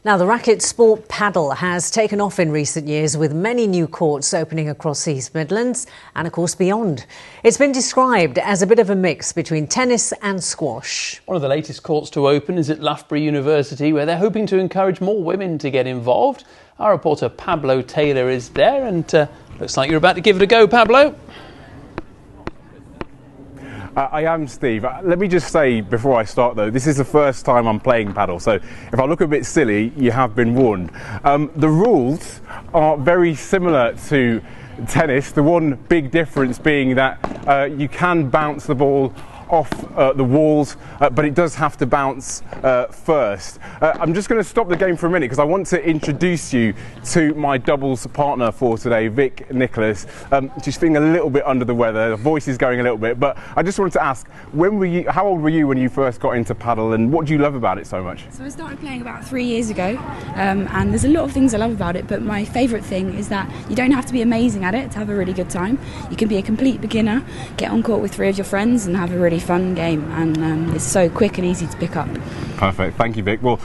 Now, the racket sport Padel has taken off in recent years, with many new courts opening across the East Midlands and, of course, beyond. It's been described as a bit of a mix between tennis and squash. One of the latest courts to open is at Loughborough University, where they're hoping to encourage more women to get involved. Our reporter Pablo Taylor is there, and looks like you're about to give it a go, Pablo. I am, Steve. Let me just say before I start though, this is the first time I'm playing paddle, so if I look a bit silly, you have been warned. The rules are very similar to tennis, the one big difference being that you can bounce the ball off the walls, but it does have to bounce first. I'm just going to stop the game for a minute because I want to introduce you to my doubles partner for today, Vic Nicholas. She's feeling a little bit under the weather, her voice is going a little bit, but I just wanted to ask, how old were you when you first got into paddle, and what do you love about it so much? So I started playing about 3 years ago, and there's a lot of things I love about it, but my favourite thing is that you don't have to be amazing at it to have a really good time. You can be a complete beginner, get on court with 3 of your friends and have a really fun game, and it's so quick and easy to pick up. Perfect, thank you, Vic. Well,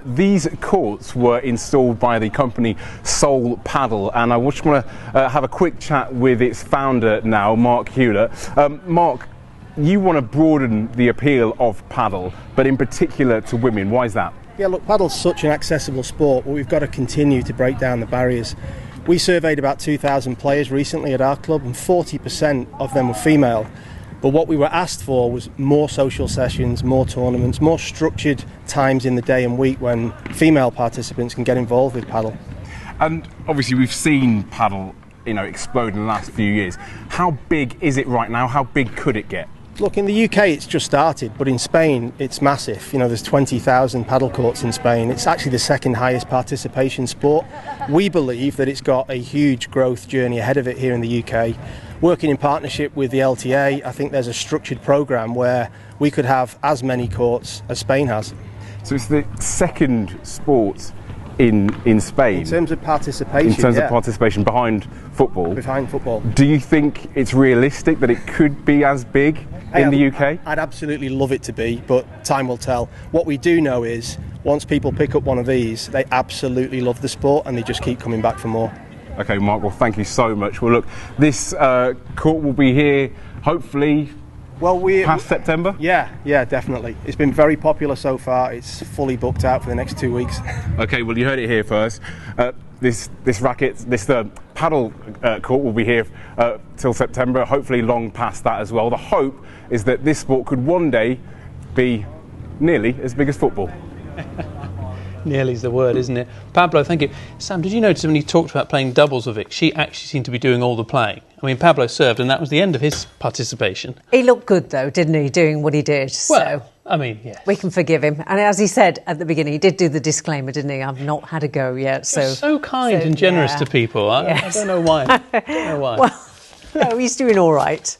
these courts were installed by the company Soul Padel, and I just want to have a quick chat with its founder now, Mark Hewler. Mark, you want to broaden the appeal of paddle, but in particular to women. Why is that? Yeah, look, paddle's such an accessible sport, but we've got to continue to break down the barriers. We surveyed about 2,000 players recently at our club, and 40% of them were female. But what we were asked for was more social sessions, more tournaments, more structured times in the day and week when female participants can get involved with paddle. And obviously we've seen paddle, explode in the last few years. How big is it right now? How big could it get? Look, in the UK it's just started, but in Spain it's massive. There's 20,000 paddle courts in Spain. It's actually the second highest participation sport. We believe that it's got a huge growth journey ahead of it here in the UK. Working in partnership with the LTA, I think there's a structured programme where we could have as many courts as Spain has. So it's the second sport in Spain? In terms of participation, In terms of participation, behind football? Behind football. Do you think it's realistic that it could be as big in the UK? I'd absolutely love it to be, but time will tell. What we do know is, once people pick up one of these, they absolutely love the sport and they just keep coming back for more. Okay, Mark, well, thank you so much. Well, look, this court will be here, hopefully, past September? Yeah, definitely. It's been very popular so far. It's fully booked out for the next 2 weeks. Okay, well, you heard it here first. This paddle court will be here till September, hopefully long past that as well. The hope is that this sport could one day be nearly as big as football. Nearly is the word, isn't it? Pablo, thank you. Sam, did you notice when he talked about playing doubles with Vic, she actually seemed to be doing all the playing? I mean, Pablo served, and that was the end of his participation. He looked good, though, didn't he, doing what he did? Well, I mean, yes. We can forgive him. And as he said at the beginning, he did do the disclaimer, didn't he? I've not had a go yet. You're so kind and generous to people. I don't know why. Well, no, he's doing all right.